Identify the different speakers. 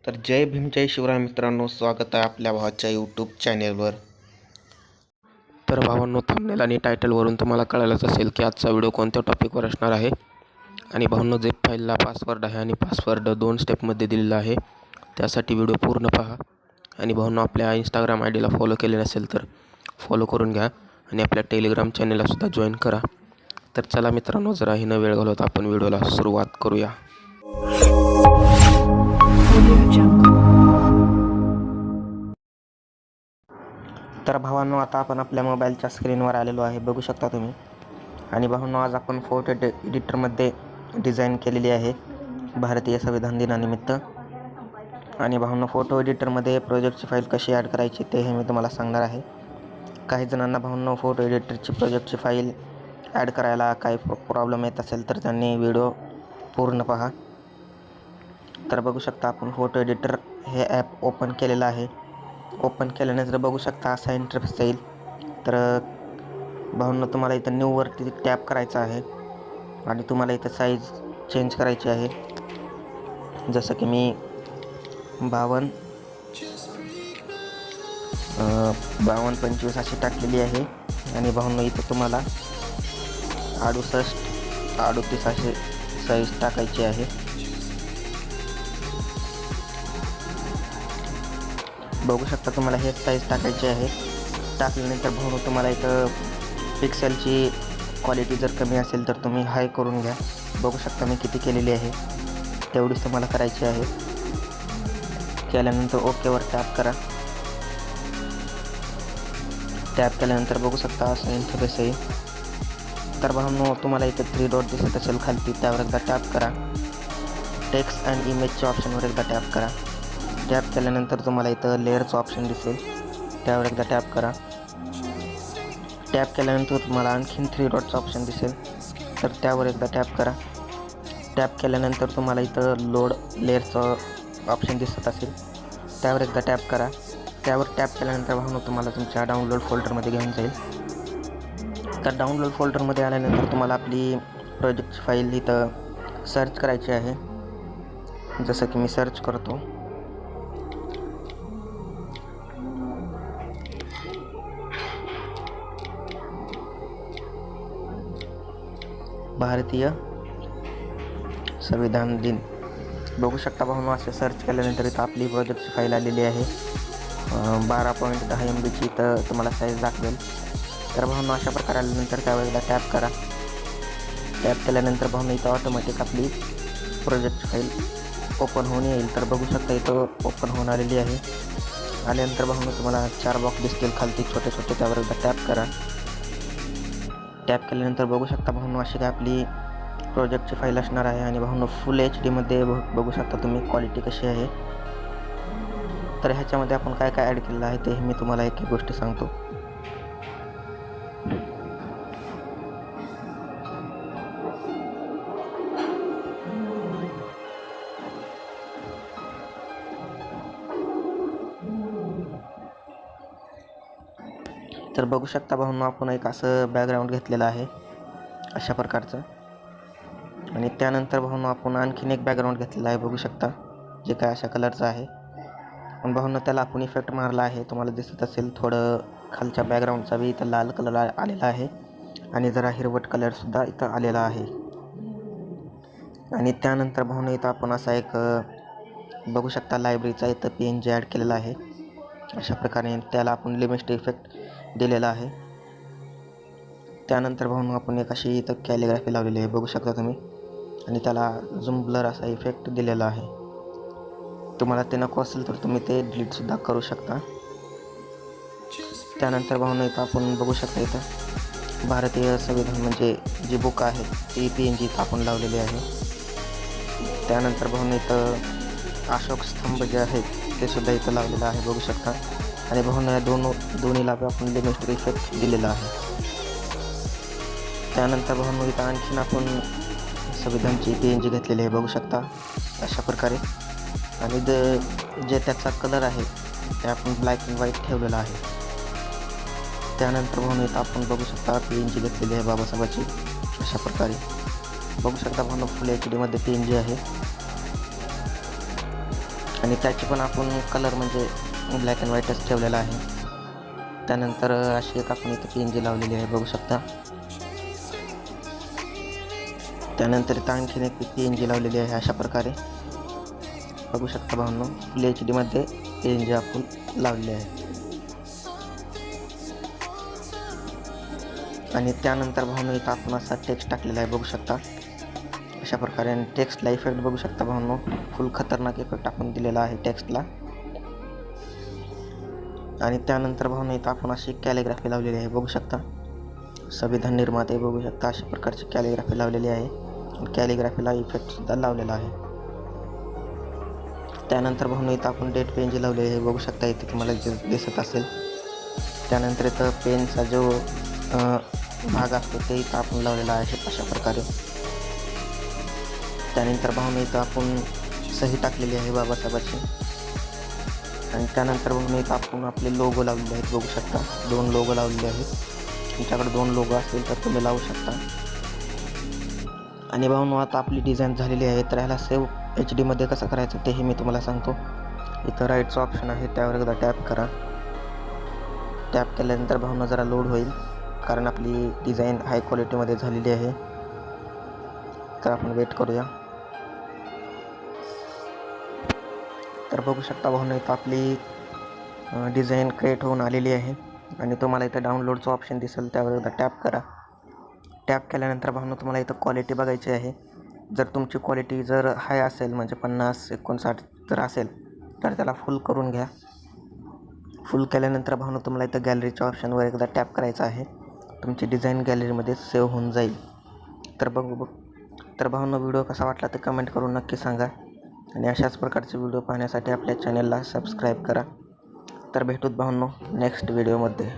Speaker 1: तर जय भीम जय शिवराय मित्रांनो, स्वागत आहे आपल्या भावाच्या यूट्यूब चॅनेलवर. तर भावांनो, थंबनेल आणि टायटलवरून तुम्हाला कळालंच असेल की आजचा व्हिडिओ कोणत्या टॉपिकवर असणार आहे. आणि भावांनो, झिप फाईलला पासवर्ड आहे आणि पासवर्ड 2 स्टेपमध्ये दिलेला आहे. त्यासाठी व्हिडिओ पूर्ण पहा. आणि भावांनो, आपल्या इंस्टाग्राम आय डीला फॉलो केले नसेल तर फॉलो करून घ्या आणि आपल्या टेलिग्राम चॅनेललासुद्धा जॉईन करा. तर चला मित्रांनो, जराही न वेळ घालवता आपण व्हिडिओला सुरुवात करूया. तर भावांनो, आता आपण आपल्या मोबाईलच्या स्क्रीनवर आलेलो आहे, बघू शकता तुम्ही. आणि भावांनो, आज आपण फोटो एडिटरमध्ये डिझाईन केलेली आहे भारतीय संविधान दिनानिमित्त. आणि भावांनो, फोटो एडिटरमध्ये प्रोजेक्टची फाईल कशी ॲड करायची ते हे मी तुम्हाला सांगणार आहे. काही जणांना भावांनो, फोटो एडिटरची प्रोजेक्टची फाईल ॲड करायला काही प्रॉब्लेम येत असेल तर त्यांनी व्हिडिओ पूर्ण पहा. तर बघू शकता, आपण फोटो एडिटर हे ॲप ओपन केलेलं आहे. ओपन केल्यानंतर बघू शकता असा इंटरफेस येईल. तर भावांनो, तुम्हाला इथं न्यूवरती टॅप करायचं आहे आणि तुम्हाला इथं साईज चेंज करायची आहे. जसं की मी 52-25 अशी टाकलेली आहे. आणि भावांनो, इथं तुम्हाला 68-38 अशी साईज टाकायची आहे. बघू शकता, तुम्हाला हे साईज टाकायची आहे. टाकल्यानंतर भावांनो, तुम्हाला इथं पिक्सेलची क्वालिटी जर कमी असेल तर तुम्ही हाय करून घ्या. बघू शकता मी किती केलेली आहे, तेवढीच तुम्हाला करायची आहे. केल्यानंतर ओकेवर टॅप करा. टॅप केल्यानंतर बघू शकता असं इंटरफेस येईल. तर भावांनो, तुम्हाला इथं 3 डॉट दिसत असेल खालती, त्यावर एकदा टॅप करा. टेक्स्ट अँड इमेजच्या ऑप्शनवर एकदा टॅप करा. टॅप केल्यानंतर तुम्हाला इथं लेअरचं ऑप्शन दिसेल, त्यावर एकदा टॅप करा. टॅप केल्यानंतर तुम्हाला आणखीन 3 डॉटचं ऑप्शन दिसेल, तर त्यावर एकदा टॅप करा. टॅप केल्यानंतर तुम्हाला इथं लोड लेअरचं ऑप्शन दिसत असेल, त्यावर एकदा टॅप करा. त्यावर टॅप केल्यानंतर भावांनो, तुम्हाला तुमच्या डाउनलोड फोल्डरमध्ये घेऊन जाईल. तर डाउनलोड फोल्डरमध्ये आल्यानंतर तुम्हाला आपली प्रोजेक्टची फाईल इथं सर्च करायची आहे. जसं की मी सर्च करतो. भारतीय संविधान दिन. बघू शकता भावांनो, असे सर्च केल्यानंतर इथं आपली प्रोजेक्टची फाईल आलेली आहे. 12.10 MBची इथं तुम्हाला साईज दाखवेल. तर भावांनो, अशा प्रकारे आल्यानंतर त्यावर एकदा टॅप करा. टॅप केल्यानंतर भावांनो, इथं ऑटोमॅटिक आपली प्रोजेक्टची फाईल ओपन होऊन येईल. तर बघू शकता इथं ओपन होऊन आलेली आहे. आल्यानंतर भावांनो, तुम्हाला 4 बॉक्स दिसतील खालती छोटे छोटे, त्यावर एकदा टॅप करा. टॅप केल्यानंतर बघू शकता भावांनो, अशी काय आपली प्रोजेक्टची फाईल असणार आहे. आणि भावांनो, फुल HD मध्ये बघू शकता तुम्ही क्वालिटी कशी आहे. तर ह्याच्यामध्ये आपण काय काय ॲड केलेलं आहे ते मी तुम्हाला एक एक गोष्टी सांगतो. तर बघू शकता भावांनो, आपण एक असं बॅकग्राऊंड घेतलेलं आहे अशा प्रकारचं. आणि त्यानंतर भावांनो, आपण आणखीन एक बॅकग्राऊंड घेतलेला आहे, बघू शकता, जे काय अशा कलरचं आहे. पण भावांनो, त्याला आपण इफेक्ट मारला आहे, तुम्हाला दिसत असेल. थोडं खालच्या बॅकग्राऊंडचा बी इथं लाल कलर आलेला आहे आणि जरा हिरवट कलरसुद्धा इथं आलेला आहे. आणि त्यानंतर भावांनो, इथं आपण असा एक बघू शकता लायब्ररीचा इथं PNG ॲड केलेला आहे अशा प्रकारे. त्याला आपण लिमिट इफेक्ट दिलेला आहे. त्यानंतर भावांनो, आपण एक अशी इथं कॅलिग्राफी लावलेली आहे, बघू शकता तुम्ही. आणि त्याला झूम ब्लर असा इफेक्ट दिलेला आहे. तुम्हाला ते नको असेल तर तुम्ही ते डिलीटसुद्धा करू शकता. त्यानंतर भावांनो, इथं आपण बघू शकता इथं भारतीय संविधान म्हणजे जी बुक आहे ती PNG इथं आपण लावलेली आहे. त्यानंतर भावांनो, इथं अशोक स्तंभ जे आहेत ते सुद्धा इथं लावलेलं आहे, बघू शकता. आणि भावांनो, या दोन्हीला आपण लिमिट इफेक्ट दिलेला आहे. त्यानंतर भावांनो, इथं आणखीन आपण संविधानची PNG घेतलेली आहे, बघू शकता अशा प्रकारे. आणि जे त्याचा कलर आहे ते आपण ब्लॅक अँड व्हाईट ठेवलेला आहे. त्यानंतर भावांनो, इथं आपण बघू शकता PNG घेतलेली आहे बाबासाहेबाची अशा प्रकारे. बघू शकता भावांनो, फुल HD मध्ये PNG आहे. आणि आणि त्याची पण आपण कलर म्हणजे ब्लॅक अँड व्हाईटच ठेवलेला आहे. त्यानंतर अशी एक आपण इथं PNG लावलेली आहे, बघू शकता. त्यानंतर इथं आणखीन एक PNG लावलेली आहे अशा प्रकारे, बघू शकता भावांनो. फुल HD मध्ये PNG आपण लावलेली आहे. आणि त्यानंतर भावांनो इथं आपण असा टेक्स्ट टाकलेला आहे, बघू शकता अशा प्रकारे. आणि टेक्स्टला इफेक्ट बघू शकता भावांनो, फुल खतरनाक इफेक्ट आपण दिलेला आहे टेक्स्टला. आणि त्यानंतर भावांनो इथं आपण अशी कॅलिग्राफी लावलेली आहे, बघू शकता. संविधान निर्माते बघू शकता अशा प्रकारची कॅलिग्राफी लावलेली आहे. कॅलिग्राफीला इफेक्टसुद्धा लावलेला आहे. त्यानंतर भावांनो इथं आपण डेट PNG लावलेली आहे, बघू शकता. इथे तुम्हाला दिसत असेल. त्यानंतर इथं पेनचा जो भाग असतो ते इथं आपण लावलेला आहे अशा प्रकारे. त्यानंतर भावांनो इथं आपण सही टाकलेली आहे बाबासाहेबांची. आणि त्यानंतर भावांनो इथं आपण आपले लोगो लावलेले आहेत, बघू शकता. 2 लोगो लावलेले आहेत. तुमच्याकडे 2 लोगो असतील तर तुम्ही लावू शकता. आणि भावांनो आता आपली डिझाईन झालेली आहे. तर ह्याला सेव्ह HD मध्ये कसं करायचं तेही मी तुम्हाला सांगतो. इथं राईटचं ऑप्शन आहे, त्यावर एकदा टॅप करा. टॅप केल्यानंतर भावांनो जरा लोड होईल, कारण आपली डिझाईन हाय क्वालिटीमध्ये झालेली आहे. तर आपण वेट करूया. तर बघू शकता भावांनो इथं आपली डिझाईन क्रिएट होऊन आलेली आहे. आणि तुम्हाला इथं डाउनलोडचं ऑप्शन दिसेल, त्यावर एकदा टॅप करा. टॅप केल्यानंतर भावांनो तुम्हाला इथं क्वालिटी बघायची आहे. जर तुमची क्वालिटी जर हाय असेल म्हणजे 50, 59 जर असेल तर त्याला फुल करून घ्या. फुल केल्यानंतर भावांनो तुम्हाला इथं गॅलरीच्या ऑप्शनवर एकदा टॅप करायचं आहे. तुमची डिझाईन गॅलरीमध्ये सेव्ह होऊन जाईल. तर भावांनो व्हिडिओ कसा वाटला ते कमेंट करून नक्की सांगा. आणि अशाच प्रकारचे व्हिडिओ पाहण्यासाठी आपल्या चॅनलला सबस्क्राईब करा. तर भेटूत भावांनो नेक्स्ट व्हिडिओमध्ये.